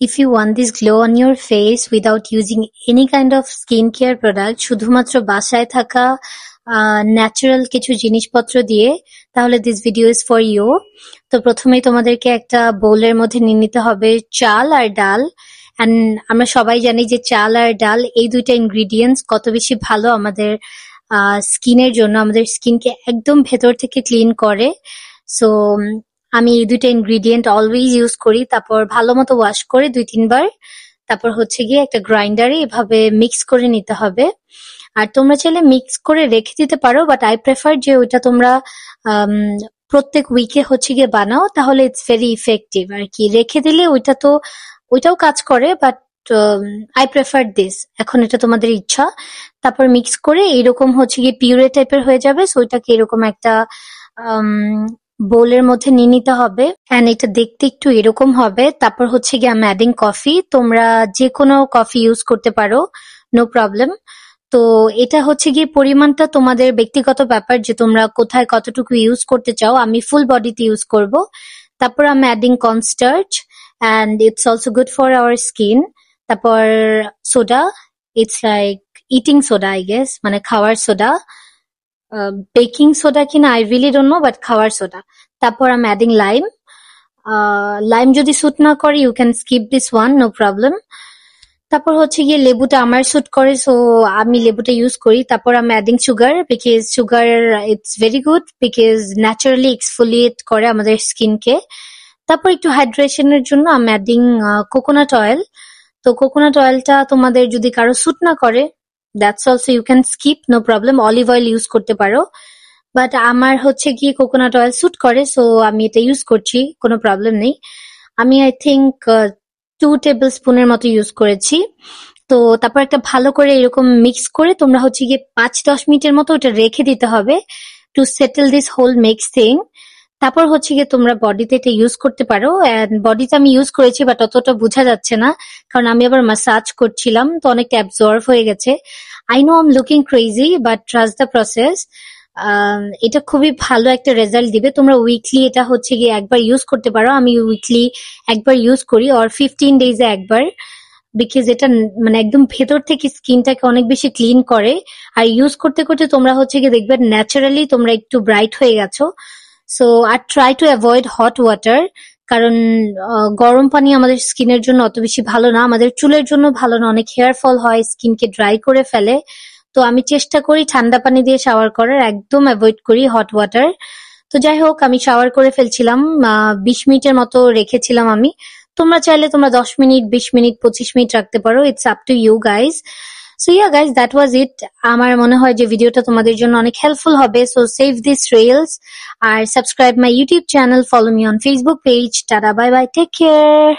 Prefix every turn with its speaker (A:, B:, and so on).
A: If you want this glow on your face without using any kind of skincare product, শুধুমাত্র বাসায় থাকা natural কিছু জিনিসপত্র দিয়ে, তাহলে this video is for you. তো প্রথমেই তোমাদেরকে একটা বোলের মধ্যে নিয়ে নিতে হবে চাল আর ডাল। অ্যান্ড আমরা সবাই জানি যে চাল আর ডাল এই দুইটা ইনগ্রিডিয়েন্টস কত বেশি ভালো আমাদের স্কিনের জন্য, আমাদের স্কিনকে একদম ভেতর থেকে ক্লিন করে। সো আমি এই দুইটা ইনগ্রিডিয়েন্ট অলওয়েজ ইউজ করি। তারপর ভালো মতো ওয়াশ করে 2-3 বার, তারপর হচ্ছে গিয়ে একটা গ্রাইন্ডারে এভাবে মিক্স করে নিতে হবে। আর তোমরা চাইলে মিক্স করে রেখে দিতে পারো, বাট আই প্রেফার যে ওইটা তোমরা প্রত্যেক উইকে হচ্ছে গিয়ে বানাও, তাহলে ইটস ভেরি ইফেক্টিভ আর কি। রেখে দিলে ওইটাও কাজ করে, বাট আই প্রেফার দিস। এখন এটা তোমাদের ইচ্ছা। তারপর মিক্স করে এরকম হচ্ছে গিয়ে পিউরে টাইপের হয়ে যাবে। সো ওইটাকে এরকম একটা বোলের মধ্যে নিয়ে নিতে হবে। অ্যান্ড এটা দেখতে একটু এরকম হবে। তারপর হচ্ছে গিয়ে আমি অ্যাডিং কফি। তোমরা যে কোনো কফি ইউজ করতে পারো, নো প্রবলেম। তো এটা হচ্ছে গিয়ে পরিমাণটা তোমাদের ব্যক্তিগত ব্যাপার যে তোমরা কোথায় কতটুকু ইউজ করতে চাও। আমি ফুল বডিতে ইউজ করব। তারপর আমি adding cornstarch and it's also good for our skin. তারপর soda, it's like eating soda I guess, মানে খাওয়ার সোডা। বেকিং সোডা কিনা I really don't know, but খাওয়ার সোডা। তারপর আমি অ্যাডিং লাইম। লাইম যদি স্যুট না করে you can skip this one, no problem. তারপর হচ্ছে গিয়ে লেবুটা আমার স্যুট করে, সো আমি লেবুটা ইউজ করি। তারপর আমি adding sugar, because sugar it's very good, because naturally exfoliate করে আমাদের স্কিনকে। তারপর একটু হাইড্রেশনের জন্য আমি অ্যাডিং কোকোনাট অয়েল। তো কোকোনাট অয়েলটা তোমাদের যদি কারো স্যুট না করে, that's also you can skip, no problem. Olive oil use করতে পারো, বাট আমার হচ্ছে গিয়ে কোকোনাট অয়েল স্যুট করে, সো আমি এটা ইউজ করছি, কোনো প্রবলেম নেই। আমি আই থিঙ্ক 2 টেবিল স্পুনের মতো ইউজ করেছি। তো তারপর একটা ভালো করে এরকম মিক্স করে তোমরা হচ্ছে গিয়ে 5-10 মিনিটের মতো ওটা রেখে দিতে হবে to settle this whole mix thing. তারপর হচ্ছে গিয়ে তোমরা বডিতে এটা ইউজ করতে পারো। এন্ড বডিতে আমি ইউজ করেছি, বাট অতটা বোঝা যাচ্ছে না, কারণ আমি আবার ম্যাসাজ করছিলাম, তো অনেকটা অ্যাবজর্ভ হয়ে গেছে। I know I am looking crazy, but trust the process. এটা খুবই ভালো একটা রেজাল্ট দিবে। তোমরা উইকলি এটা হচ্ছে গিয়ে একবার ইউজ করতে পারো। আমি উইকলি একবার ইউজ করি, আর 15 ডেজে একবার, বিকজ এটা মানে একদম ভেতর থেকে স্কিনটাকে অনেক বেশি ক্লিন করে। আর ইউজ করতে করতে তোমরা হচ্ছে গিয়ে দেখবে ন্যাচারালি তোমরা একটু ব্রাইট হয়ে গেছো। সো আর try to avoid hot water, কারণ গরম পানি আমাদের স্কিনের জন্য অত বেশি ভালো না, আমাদের চুলের জন্য ভালো না, অনেক হেয়ার ফল হয়, স্কিনকে ড্রাই করে ফেলে। তো আমি চেষ্টা করি ঠান্ডা পানি দিয়ে শাওয়ার করার, একদম অ্যাভয়েড করি হট ওয়াটার। তো যাই হোক, আমি শাওয়ার করে ফেলছিলাম, 20 মিনিটের মতো রেখেছিলাম আমি। তোমরা চাইলে তোমরা 10 মিনিট, 20 মিনিট, 25 মিনিট রাখতে পারো, it's up to you guys. So yeah guys, that was it. আমার মনে হয় যে ভিডিওটা তোমাদের জন্য অনেক হেল্পফুল হবে। সো সেভ দিস রিলস আর subscribe my YouTube channel, follow me on Facebook page. Tata, bye bye, take care.